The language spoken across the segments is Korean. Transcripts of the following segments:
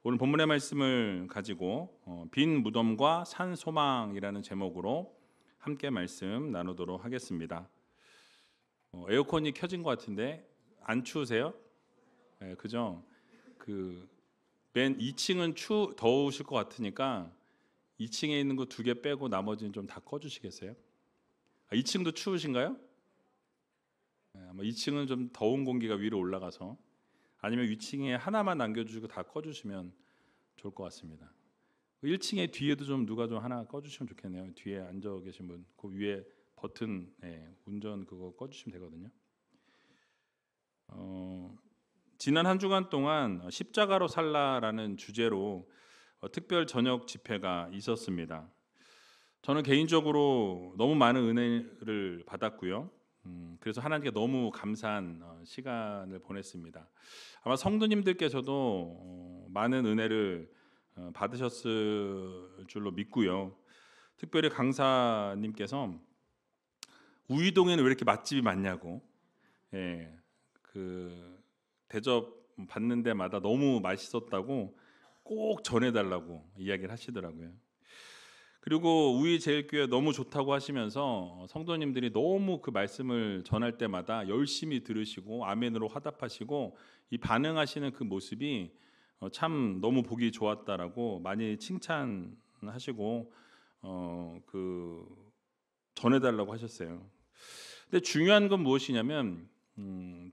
오늘 본문의 말씀을 가지고 빈 무덤과 산 소망이라는 제목으로 함께 말씀 나누도록 하겠습니다. 에어컨이 켜진 것 같은데 안 추우세요? 네, 그죠? 맨 2층은 더우실 것 같으니까 2층에 있는 거 2개 빼고 나머지는 좀 다 꺼주시겠어요? 2층도 추우신가요? 네, 아마 2층은 좀 더운 공기가 위로 올라가서, 아니면 위층에 하나만 남겨주시고 다 꺼주시면 좋을 것 같습니다. 1층에 뒤에도 좀 누가 좀 하나 꺼주시면 좋겠네요. 뒤에 앉아 계신 분, 그 위에 버튼, 운전 그거 꺼주시면 되거든요. 지난 한 주간 동안 십자가로 살라라는 주제로 특별 저녁 집회가 있었습니다. 저는 개인적으로 너무 많은 은혜를 받았고요. 그래서 하나님께 너무 감사한 시간을 보냈습니다. 아마 성도님들께서도 많은 은혜를 받으셨을 줄로 믿고요. 특별히 강사님께서 우이동에는 왜 이렇게 맛집이 많냐고, 대접 받는 데마다 너무 맛있었다고 꼭 전해달라고 이야기를 하시더라고요. 그리고 우이 제일교회 너무 좋다고 하시면서 성도님들이 너무 그 말씀을 전할 때마다 열심히 들으시고 아멘으로 화답하시고 이 반응하시는 그 모습이 참 너무 보기 좋았다라고 많이 칭찬하시고 전해달라고 하셨어요. 근데 중요한 건 무엇이냐면,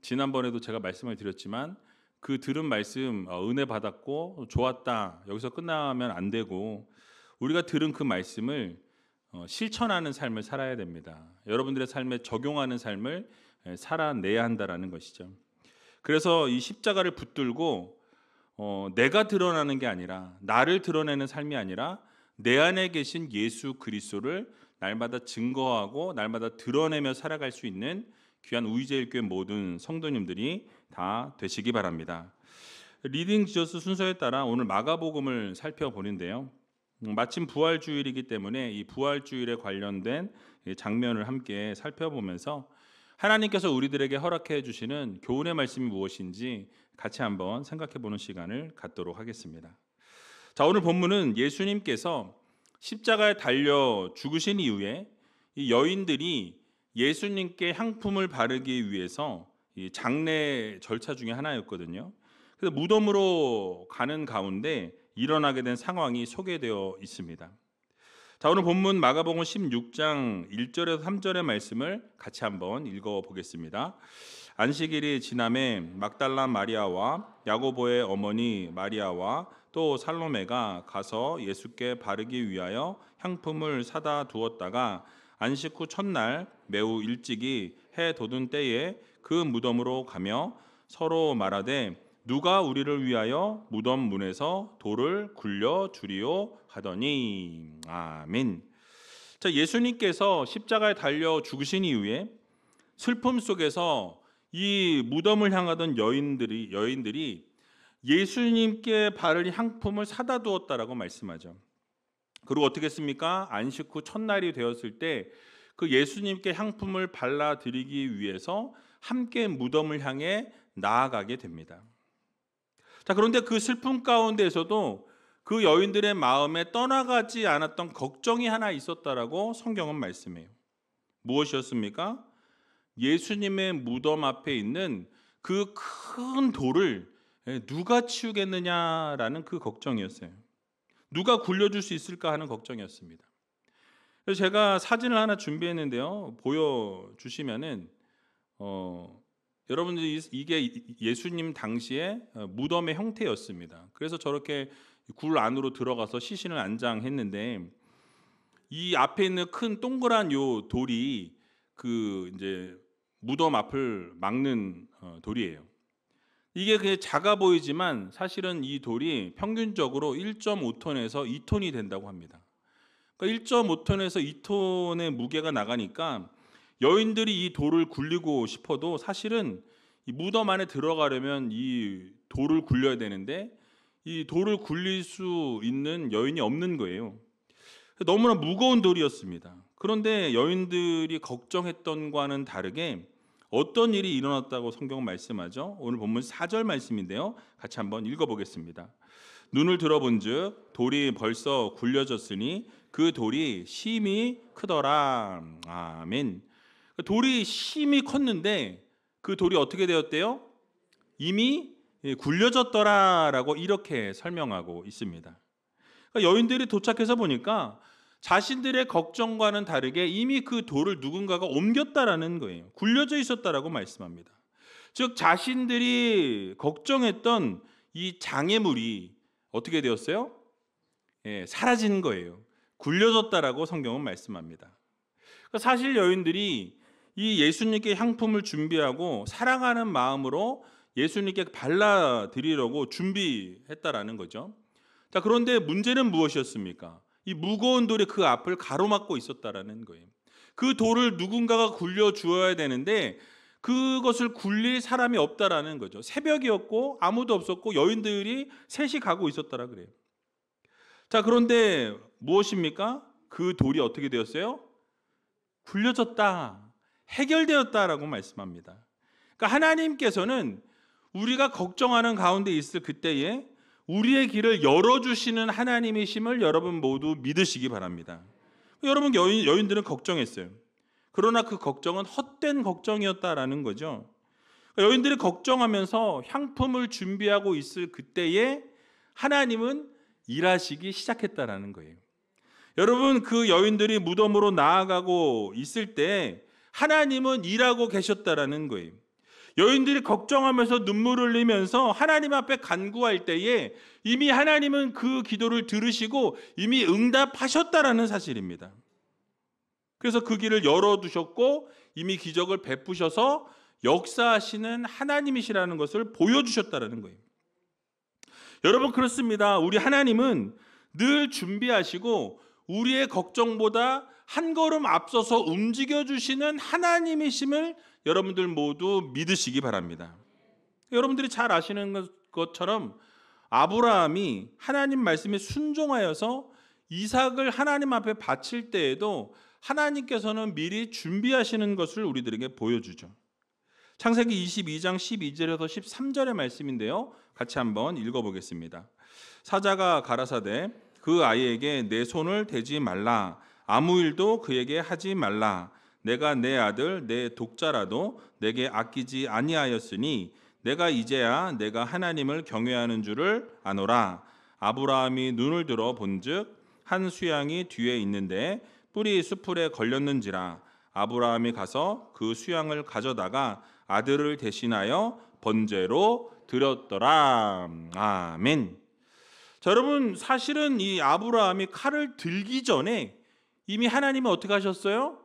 지난번에도 제가 말씀을 드렸지만 그 들은 말씀 은혜 받았고 좋았다, 여기서 끝나면 안 되고 우리가 들은 그 말씀을 실천하는 삶을 살아야 됩니다. 여러분들의 삶에 적용하는 삶을 살아내야 한다라는 것이죠. 그래서 이 십자가를 붙들고 내가 드러나는 게 아니라, 나를 드러내는 삶이 아니라 내 안에 계신 예수 그리스도를 날마다 증거하고 날마다 드러내며 살아갈 수 있는 귀한 우이제일교회 모든 성도님들이 다 되시기 바랍니다. 리딩 지저스 순서에 따라 오늘 마가복음을 살펴보는데요. 마침 부활주일이기 때문에 이 부활주일에 관련된 장면을 함께 살펴보면서 하나님께서 우리들에게 허락해 주시는 교훈의 말씀이 무엇인지 같이 한번 생각해 보는 시간을 갖도록 하겠습니다. 자, 오늘 본문은 예수님께서 십자가에 달려 죽으신 이후에 이 여인들이 예수님께 향품을 바르기 위해서 이 장례 절차 중에 하나였거든요. 그래서 무덤으로 가는 가운데 일어나게 된 상황이 소개되어 있습니다. 자, 오늘 본문 마가복음 16장 1절에서 3절의 말씀을 같이 한번 읽어보겠습니다. 안식일이 지남에 막달라 마리아와 야고보의 어머니 마리아와 또 살로메가 가서 예수께 바르기 위하여 향품을 사다 두었다가 안식 후 첫날 매우 일찍이 해 돋은 때에 그 무덤으로 가며 서로 말하되 누가 우리를 위하여 무덤 문에서 돌을 굴려 주리오 하더니. 아멘. 자, 예수님께서 십자가에 달려 죽으신 이후에 슬픔 속에서 이 무덤을 향하던 여인들이 예수님께 바를 향품을 사다 두었다라고 말씀하죠. 그리고 어떻게 했습니까? 안식 후 첫날이 되었을 때 그 예수님께 향품을 발라 드리기 위해서 함께 무덤을 향해 나아가게 됩니다. 자, 그런데 그 슬픔 가운데에서도 그 여인들의 마음에 떠나가지 않았던 걱정이 하나 있었다라고 성경은 말씀해요. 무엇이었습니까? 예수님의 무덤 앞에 있는 그 큰 돌을 누가 치우겠느냐라는 그 걱정이었어요. 누가 굴려줄 수 있을까 하는 걱정이었습니다. 그래서 제가 사진을 하나 준비했는데요. 보여주시면은 여러분들이 이게 예수님 당시에 무덤의 형태였습니다. 그래서 저렇게 굴 안으로 들어가서 시신을 안장했는데, 이 앞에 있는 큰 동그란 요 돌이 이제 무덤 앞을 막는 돌이에요. 이게 그냥 작아 보이지만 사실은 이 돌이 평균적으로 1.5톤에서 2톤이 된다고 합니다. 그러니까 1.5톤에서 2톤의 무게가 나가니까 여인들이 이 돌을 굴리고 싶어도 사실은 이 무덤 안에 들어가려면 이 돌을 굴려야 되는데 이 돌을 굴릴 수 있는 여인이 없는 거예요. 너무나 무거운 돌이었습니다. 그런데 여인들이 걱정했던 과는 다르게 어떤 일이 일어났다고 성경은 말씀하죠. 오늘 본문 4절 말씀인데요. 같이 한번 읽어보겠습니다. 눈을 들어본즉 돌이 벌써 굴려졌으니 그 돌이 심히 크더라. 아멘. 돌이 심히 컸는데 그 돌이 어떻게 되었대요? 이미 굴려졌더라라고 이렇게 설명하고 있습니다. 여인들이 도착해서 보니까 자신들의 걱정과는 다르게 이미 그 돌을 누군가가 옮겼다라는 거예요. 굴려져 있었다라고 말씀합니다. 즉 자신들이 걱정했던 이 장애물이 어떻게 되었어요? 사라진 거예요. 굴려졌다라고 성경은 말씀합니다. 사실 여인들이 이 예수님께 향품을 준비하고 사랑하는 마음으로 예수님께 발라드리려고 준비했다라는 거죠. 자, 그런데 문제는 무엇이었습니까? 이 무거운 돌이 그 앞을 가로막고 있었다라는 거예요. 그 돌을 누군가가 굴려 주어야 되는데 그것을 굴릴 사람이 없다라는 거죠. 새벽이었고 아무도 없었고 여인들이 셋이 가고 있었다라 그래요. 자, 그런데 무엇입니까? 그 돌이 어떻게 되었어요? 굴려졌다, 해결되었다라고 말씀합니다. 그러니까 하나님께서는 우리가 걱정하는 가운데 있을 그때에 우리의 길을 열어주시는 하나님이심을 여러분 모두 믿으시기 바랍니다. 여러분 여인들은 걱정했어요. 그러나 그 걱정은 헛된 걱정이었다라는 거죠. 여인들이 걱정하면서 향품을 준비하고 있을 그때에 하나님은 일하시기 시작했다라는 거예요. 여러분 그 여인들이 무덤으로 나아가고 있을 때 하나님은 일하고 계셨다라는 거예요. 여인들이 걱정하면서 눈물을 흘리면서 하나님 앞에 간구할 때에 이미 하나님은 그 기도를 들으시고 이미 응답하셨다라는 사실입니다. 그래서 그 길을 열어두셨고 이미 기적을 베푸셔서 역사하시는 하나님이시라는 것을 보여주셨다라는 거예요. 여러분 그렇습니다. 우리 하나님은 늘 준비하시고 우리의 걱정보다 한 걸음 앞서서 움직여주시는 하나님이심을 여러분들 모두 믿으시기 바랍니다. 여러분들이 잘 아시는 것처럼 아브라함이 하나님 말씀에 순종하여서 이삭을 하나님 앞에 바칠 때에도 하나님께서는 미리 준비하시는 것을 우리들에게 보여주죠. 창세기 22장 12절에서 13절의 말씀인데요. 같이 한번 읽어보겠습니다. 사자가 가라사대 그 아이에게 내 손을 대지 말라. 아무 일도 그에게 하지 말라. 내가 내 아들 내 독자라도 내게 아끼지 아니하였으니 내가 이제야 내가 하나님을 경외하는 줄을 아노라. 아브라함이 눈을 들어 본즉 한 수양이 뒤에 있는데 뿔이 수풀에 걸렸는지라. 아브라함이 가서 그 수양을 가져다가 아들을 대신하여 번제로 드렸더라. 아멘. 자, 여러분 사실은 이 아브라함이 칼을 들기 전에 이미 하나님은 어떻게 하셨어요?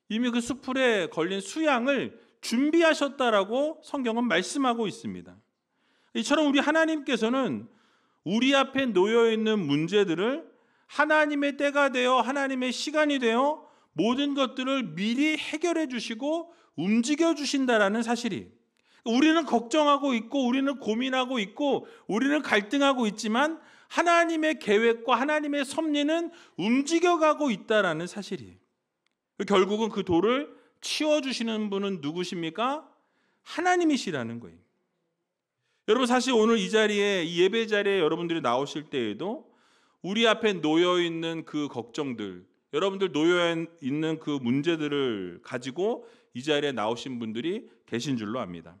이미 그 수풀에 걸린 수양을 준비하셨다라고 성경은 말씀하고 있습니다. 이처럼 우리 하나님께서는 우리 앞에 놓여 있는 문제들을 하나님의 때가 되어 하나님의 시간이 되어 모든 것들을 미리 해결해 주시고 움직여 주신다라는 사실이, 우리는 걱정하고 있고 우리는 고민하고 있고 우리는 갈등하고 있지만 하나님의 계획과 하나님의 섭리는 움직여가고 있다라는 사실이에요. 결국은 그 돌을 치워주시는 분은 누구십니까? 하나님이시라는 거예요. 여러분 사실 오늘 이 자리에, 이 예배 자리에 여러분들이 나오실 때에도 우리 앞에 놓여있는 그 걱정들, 여러분들 놓여있는 그 문제들을 가지고 이 자리에 나오신 분들이 계신 줄로 압니다.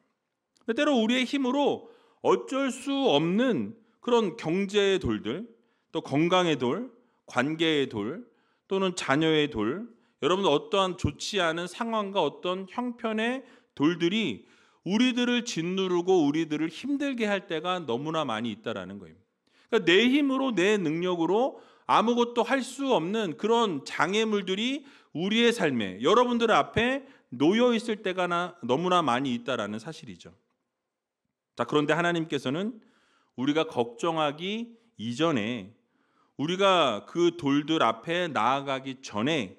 때로 우리의 힘으로 어쩔 수 없는 그런 경제의 돌들, 또 건강의 돌, 관계의 돌, 또는 자녀의 돌, 여러분들 어떠한 좋지 않은 상황과 어떤 형편의 돌들이 우리들을 짓누르고 우리들을 힘들게 할 때가 너무나 많이 있다라는 거예요. 그러니까 내 힘으로 내 능력으로 아무것도 할 수 없는 그런 장애물들이 우리의 삶에, 여러분들 앞에 놓여 있을 때가 너무나 많이 있다라는 사실이죠. 자, 그런데 하나님께서는 우리가 걱정하기 이전에, 우리가 그 돌들 앞에 나아가기 전에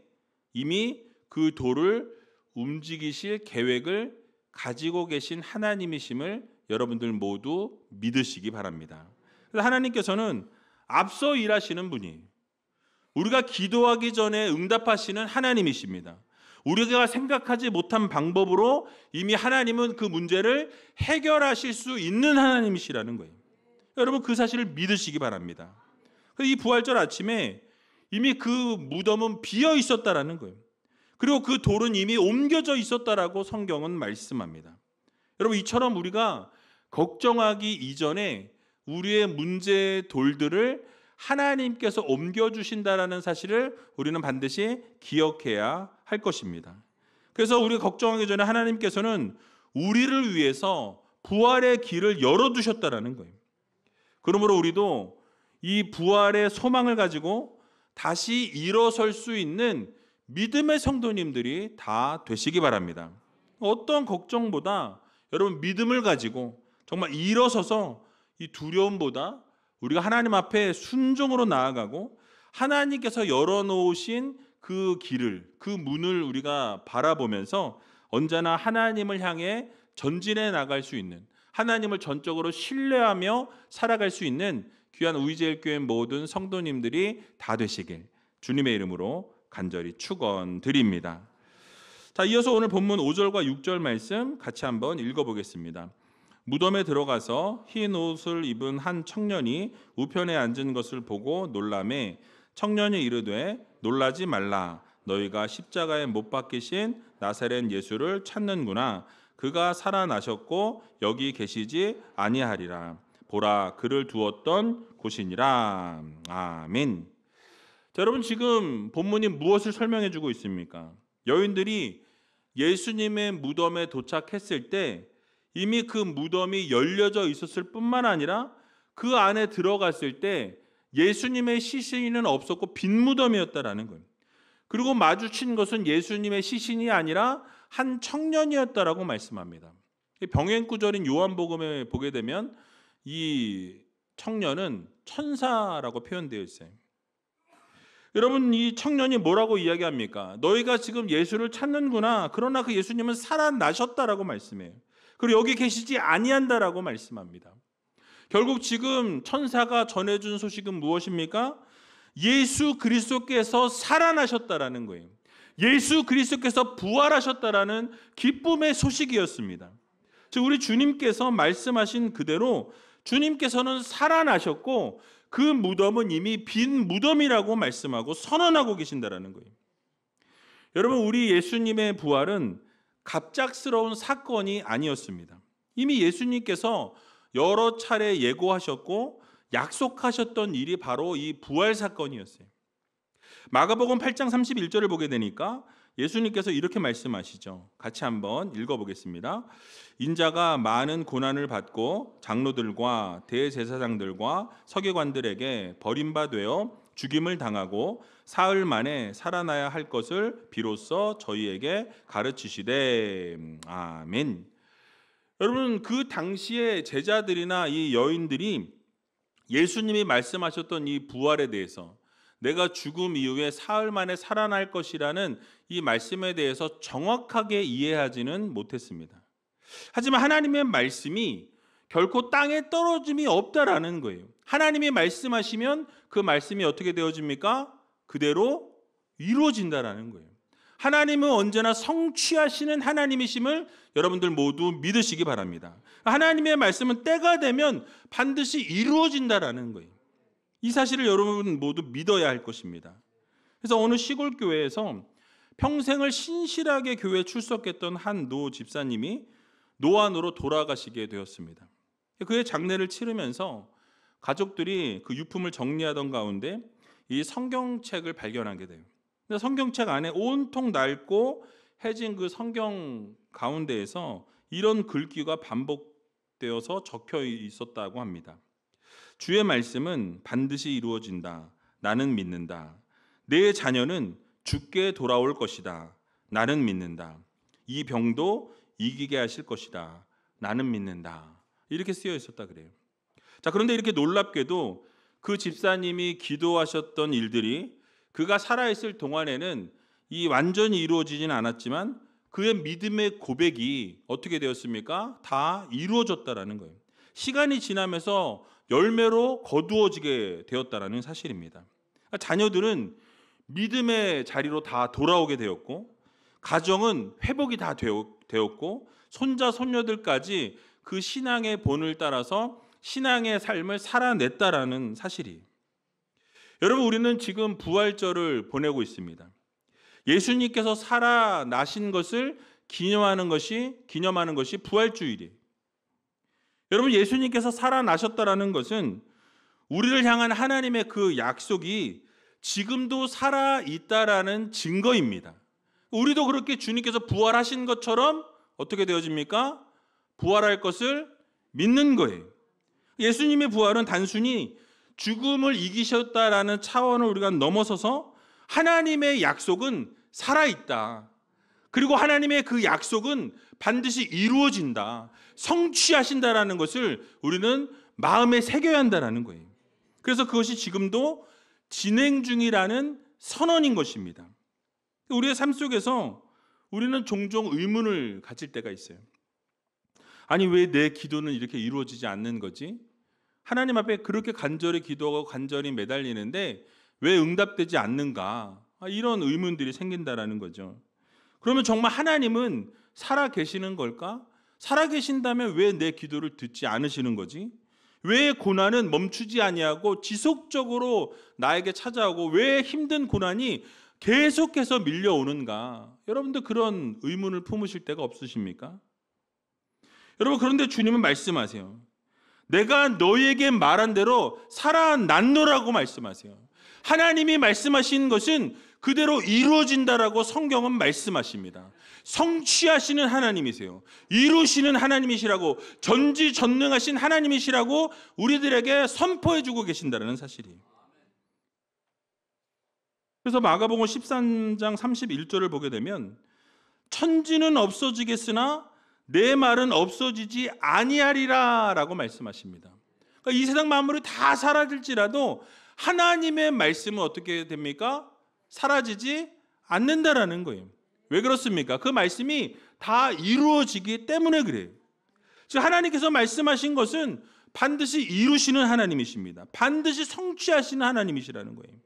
이미 그 돌을 움직이실 계획을 가지고 계신 하나님이심을 여러분들 모두 믿으시기 바랍니다. 그래서 하나님께서는 앞서 일하시는 분이에요. 우리가 기도하기 전에 응답하시는 하나님이십니다. 우리가 생각하지 못한 방법으로 이미 하나님은 그 문제를 해결하실 수 있는 하나님이시라는 거예요. 여러분 그 사실을 믿으시기 바랍니다. 이 부활절 아침에 이미 그 무덤은 비어 있었다라는 거예요. 그리고 그 돌은 이미 옮겨져 있었다라고 성경은 말씀합니다. 여러분 이처럼 우리가 걱정하기 이전에 우리의 문제의 돌들을 하나님께서 옮겨주신다라는 사실을 우리는 반드시 기억해야 할 것입니다. 그래서 우리가 걱정하기 전에 하나님께서는 우리를 위해서 부활의 길을 열어두셨다라는 거예요. 그러므로 우리도 이 부활의 소망을 가지고 다시 일어설 수 있는 믿음의 성도님들이 다 되시기 바랍니다. 어떤 걱정보다 여러분 믿음을 가지고 정말 일어서서 이 두려움보다 우리가 하나님 앞에 순종으로 나아가고 하나님께서 열어놓으신 그 길을, 그 문을 우리가 바라보면서 언제나 하나님을 향해 전진해 나갈 수 있는, 하나님을 전적으로 신뢰하며 살아갈 수 있는 귀한 우리제일교회 모든 성도님들이 다 되시길 주님의 이름으로 간절히 축원드립니다. 자, 이어서 오늘 본문 5절과 6절 말씀 같이 한번 읽어보겠습니다. 무덤에 들어가서 흰 옷을 입은 한 청년이 우편에 앉은 것을 보고 놀라매 청년이 이르되 놀라지 말라. 너희가 십자가에 못 박히신 나사렛 예수를 찾는구나. 그가 살아나셨고 여기 계시지 아니하리라. 보라, 그를 두었던 곳이니라. 아멘. 자, 여러분 지금 본문이 무엇을 설명해 주고 있습니까? 여인들이 예수님의 무덤에 도착했을 때 이미 그 무덤이 열려져 있었을 뿐만 아니라 그 안에 들어갔을 때 예수님의 시신은 없었고 빈 무덤이었다라는 거예요. 그리고 마주친 것은 예수님의 시신이 아니라 한 청년이었다라고 말씀합니다. 병행구절인 요한복음에 보게 되면 이 청년은 천사라고 표현되어 있어요. 여러분 이 청년이 뭐라고 이야기합니까? 너희가 지금 예수를 찾는구나. 그러나 그 예수님은 살아나셨다라고 말씀해요. 그리고 여기 계시지 아니한다라고 말씀합니다. 결국 지금 천사가 전해준 소식은 무엇입니까? 예수 그리스도께서 살아나셨다라는 거예요. 예수 그리스도께서 부활하셨다라는 기쁨의 소식이었습니다. 즉 우리 주님께서 말씀하신 그대로 주님께서는 살아나셨고 그 무덤은 이미 빈 무덤이라고 말씀하고 선언하고 계신다라는 거예요. 여러분 우리 예수님의 부활은 갑작스러운 사건이 아니었습니다. 이미 예수님께서 여러 차례 예고하셨고 약속하셨던 일이 바로 이 부활 사건이었어요. 마가복음 8장 31절을 보게 되니까 예수님께서 이렇게 말씀하시죠. 같이 한번 읽어보겠습니다. 인자가 많은 고난을 받고 장로들과 대제사장들과 서기관들에게 버림받되어 죽임을 당하고 사흘 만에 살아나야 할 것을 비로소 저희에게 가르치시되 아멘. 여러분 그 당시에 제자들이나 이 여인들이 예수님이 말씀하셨던 이 부활에 대해서 내가 죽음 이후에 사흘 만에 살아날 것이라는 이 말씀에 대해서 정확하게 이해하지는 못했습니다. 하지만 하나님의 말씀이 결코 땅에 떨어짐이 없다라는 거예요. 하나님이 말씀하시면 그 말씀이 어떻게 되어집니까? 그대로 이루어진다라는 거예요. 하나님은 언제나 성취하시는 하나님이심을 여러분들 모두 믿으시기 바랍니다. 하나님의 말씀은 때가 되면 반드시 이루어진다라는 거예요. 이 사실을 여러분 모두 믿어야 할 것입니다. 그래서 어느 시골 교회에서 평생을 신실하게 교회에 출석했던 한 노 집사님이 노안으로 돌아가시게 되었습니다. 그의 장례를 치르면서 가족들이 그 유품을 정리하던 가운데 이 성경책을 발견하게 돼요. 근데 성경책 안에 온통 낡고 해진 그 성경 가운데에서 이런 글귀가 반복되어서 적혀 있었다고 합니다. 주의 말씀은 반드시 이루어진다. 나는 믿는다. 내 자녀는 죽게 돌아올 것이다. 나는 믿는다. 이 병도 이기게 하실 것이다. 나는 믿는다. 이렇게 쓰여 있었다 그래요. 자, 그런데 이렇게 놀랍게도 그 집사님이 기도하셨던 일들이 그가 살아있을 동안에는 이 완전히 이루어지진 않았지만 그의 믿음의 고백이 어떻게 되었습니까? 다 이루어졌다라는 거예요. 시간이 지나면서 열매로 거두어지게 되었다라는 사실입니다. 자녀들은 믿음의 자리로 다 돌아오게 되었고 가정은 회복이 다 되었고 손자 손녀들까지 그 신앙의 본을 따라서 신앙의 삶을 살아냈다라는 사실이. 여러분, 우리는 지금 부활절을 보내고 있습니다. 예수님께서 살아나신 것을 기념하는 것이 부활주일이에요. 여러분, 예수님께서 살아나셨다라는 것은 우리를 향한 하나님의 그 약속이 지금도 살아있다라는 증거입니다. 우리도 그렇게 주님께서 부활하신 것처럼 어떻게 되어집니까? 부활할 것을 믿는 거예요. 예수님의 부활은 단순히 죽음을 이기셨다라는 차원을 우리가 넘어서서 하나님의 약속은 살아있다. 그리고 하나님의 그 약속은 반드시 이루어진다. 성취하신다라는 것을 우리는 마음에 새겨야 한다는 거예요. 그래서 그것이 지금도 진행 중이라는 선언인 것입니다. 우리의 삶 속에서 우리는 종종 의문을 가질 때가 있어요. 아니, 왜 내 기도는 이렇게 이루어지지 않는 거지? 하나님 앞에 그렇게 간절히 기도하고 간절히 매달리는데 왜 응답되지 않는가? 이런 의문들이 생긴다라는 거죠. 그러면 정말 하나님은 살아 계시는 걸까? 살아 계신다면 왜 내 기도를 듣지 않으시는 거지? 왜 고난은 멈추지 아니하고 지속적으로 나에게 찾아오고 왜 힘든 고난이 계속해서 밀려오는가? 여러분들 그런 의문을 품으실 때가 없으십니까? 여러분, 그런데 주님은 말씀하세요. 내가 너희에게 말한 대로 살아났노라고 말씀하세요. 하나님이 말씀하신 것은 그대로 이루어진다라고 성경은 말씀하십니다. 성취하시는 하나님이세요. 이루시는 하나님이시라고, 전지전능하신 하나님이시라고 우리들에게 선포해주고 계신다는 사실이에요. 그래서 마가복음 13장 31절을 보게 되면 천지는 없어지겠으나 내 말은 없어지지 아니하리라 라고 말씀하십니다. 그러니까 이 세상 만물이 다 사라질지라도 하나님의 말씀은 어떻게 됩니까? 사라지지 않는다라는 거예요. 왜 그렇습니까? 그 말씀이 다 이루어지기 때문에 그래요. 즉 하나님께서 말씀하신 것은 반드시 이루시는 하나님이십니다. 반드시 성취하시는 하나님이시라는 거예요.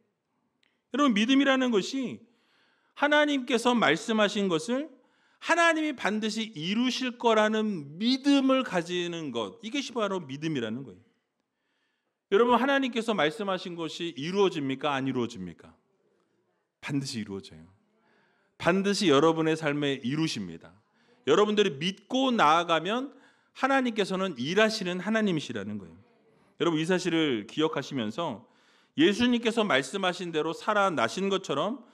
여러분, 믿음이라는 것이 하나님께서 말씀하신 것을 하나님이 반드시 이루실 거라는 믿음을 가지는 것, 이것이 바로 믿음이라는 거예요. 여러분, 하나님께서 말씀하신 것이 이루어집니까? 안 이루어집니까? 반드시 이루어져요. 반드시 여러분의 삶에 이루십니다. 여러분들이 믿고 나아가면 하나님께서는 일하시는 하나님이시라는 거예요. 여러분, 이 사실을 기억하시면서 예수님께서 말씀하신 대로 살아나신 것처럼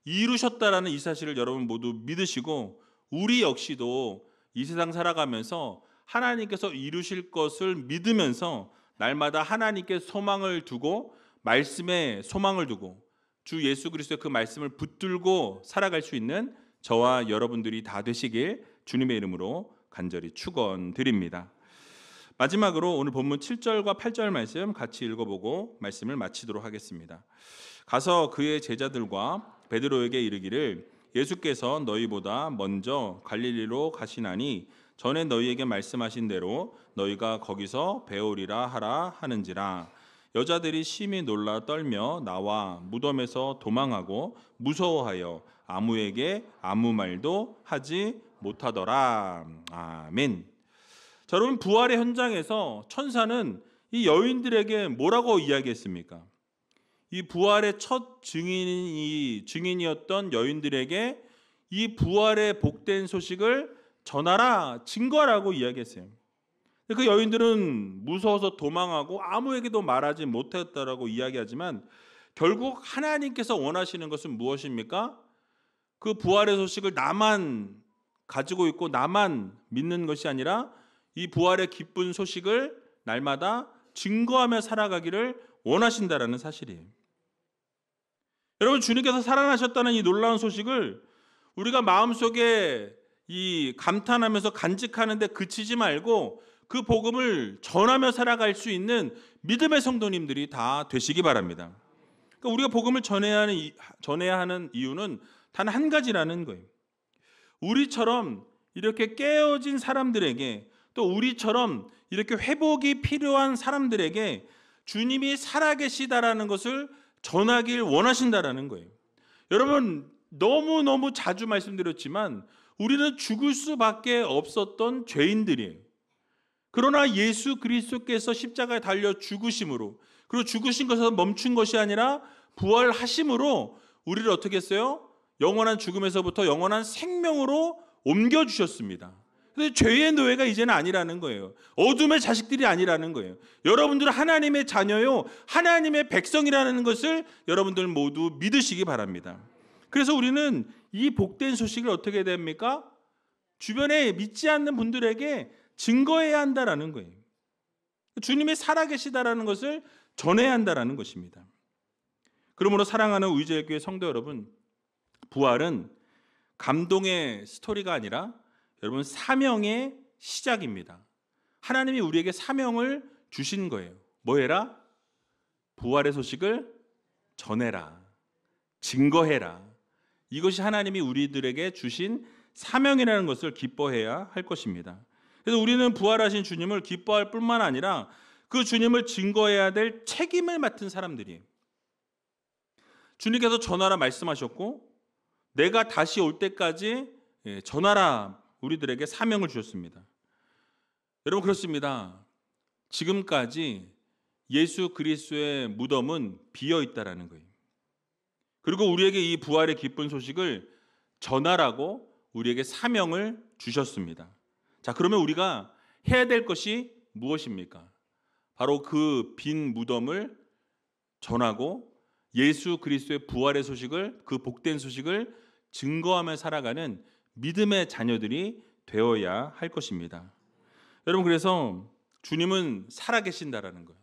이루셨다라는 이 사실을 여러분 모두 믿으시고 우리 역시도 이 세상 살아가면서 하나님께서 이루실 것을 믿으면서 날마다 하나님께 소망을 두고 말씀에 소망을 두고 주 예수 그리스도의 그 말씀을 붙들고 살아갈 수 있는 저와 여러분들이 다 되시길 주님의 이름으로 간절히 축원드립니다. 마지막으로 오늘 본문 7절과 8절 말씀 같이 읽어보고 말씀을 마치도록 하겠습니다. 가서 그의 제자들과 베드로에게 이르기를 예수께서 너희보다 먼저 갈릴리로 가시나니 전에 너희에게 말씀하신 대로 너희가 거기서 배우리라 하라 하는지라. 여자들이 심히 놀라 떨며 나와 무덤에서 도망하고 무서워하여 아무에게 아무 말도 하지 못하더라. 아멘. 자, 여러분, 부활의 현장에서 천사는 이 여인들에게 뭐라고 이야기했습니까? 이 부활의 첫 증인이었던 여인들에게 이 부활의 복된 소식을 전하라, 증거하라고 이야기했어요. 그 여인들은 무서워서 도망하고 아무에게도 말하지 못했다라고 이야기하지만 결국 하나님께서 원하시는 것은 무엇입니까? 그 부활의 소식을 나만 가지고 있고 나만 믿는 것이 아니라 이 부활의 기쁜 소식을 날마다 증거하며 살아가기를 원하신다라는 사실이에요. 여러분, 주님께서 살아나셨다는 이 놀라운 소식을 우리가 마음속에 이 감탄하면서 간직하는데 그치지 말고 그 복음을 전하며 살아갈 수 있는 믿음의 성도님들이 다 되시기 바랍니다. 그러니까 우리가 복음을 전해야 하는 이유는 단 한 가지라는 거예요. 우리처럼 이렇게 깨어진 사람들에게, 또 우리처럼 이렇게 회복이 필요한 사람들에게 주님이 살아계시다라는 것을 전하길 원하신다라는 거예요. 여러분, 너무너무 자주 말씀드렸지만 우리는 죽을 수밖에 없었던 죄인들이에요. 그러나 예수 그리스도께서 십자가에 달려 죽으심으로, 그리고 죽으신 것에서 멈춘 것이 아니라 부활하심으로 우리를 어떻게 했어요? 영원한 죽음에서부터 영원한 생명으로 옮겨주셨습니다. 그래서 죄의 노예가 이제는 아니라는 거예요. 어둠의 자식들이 아니라는 거예요. 여러분들은 하나님의 자녀요, 하나님의 백성이라는 것을 여러분들 모두 믿으시기 바랍니다. 그래서 우리는 이 복된 소식을 어떻게 해야 됩니까? 주변에 믿지 않는 분들에게 증거해야 한다라는 거예요. 주님이 살아계시다라는 것을 전해야 한다라는 것입니다. 그러므로 사랑하는 우리제일교회 성도 여러분, 부활은 감동의 스토리가 아니라 여러분 사명의 시작입니다. 하나님이 우리에게 사명을 주신 거예요. 뭐 해라? 부활의 소식을 전해라. 증거해라. 이것이 하나님이 우리들에게 주신 사명이라는 것을 기뻐해야 할 것입니다. 그래서 우리는 부활하신 주님을 기뻐할 뿐만 아니라 그 주님을 증거해야 될 책임을 맡은 사람들이에요. 주님께서 전하라 말씀하셨고 내가 다시 올 때까지 전하라 우리들에게 사명을 주셨습니다. 여러분 그렇습니다. 지금까지 예수 그리스도의 무덤은 비어 있다라는 거예요. 그리고 우리에게 이 부활의 기쁜 소식을 전하라고 우리에게 사명을 주셨습니다. 자, 그러면 우리가 해야 될 것이 무엇입니까? 바로 그 빈 무덤을 전하고 예수 그리스도의 부활의 소식을, 그 복된 소식을 증거하며 살아가는 믿음의 자녀들이 되어야 할 것입니다. 여러분 그래서 주님은 살아계신다라는 거예요.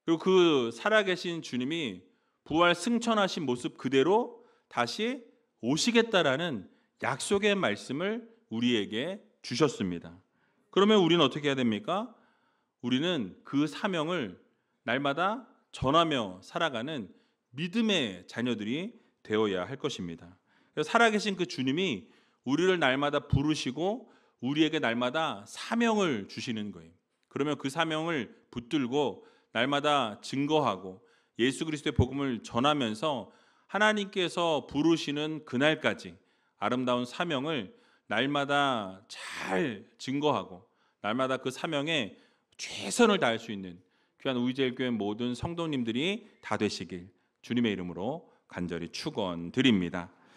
그리고 그 살아계신 주님이 부활 승천하신 모습 그대로 다시 오시겠다라는 약속의 말씀을 우리에게 주셨습니다. 그러면 우리는 어떻게 해야 됩니까? 우리는 그 사명을 날마다 전하며 살아가는 믿음의 자녀들이 되어야 할 것입니다. 그래서 살아계신 그 주님이 우리를 날마다 부르시고 우리에게 날마다 사명을 주시는 거예요. 그러면 그 사명을 붙들고 날마다 증거하고 예수 그리스도의 복음을 전하면서 하나님께서 부르시는 그날까지 아름다운 사명을 날마다 잘 증거하고 날마다 그 사명에 최선을 다할 수 있는 귀한 우리제일교회 모든 성도님들이 다 되시길 주님의 이름으로 간절히 축원드립니다.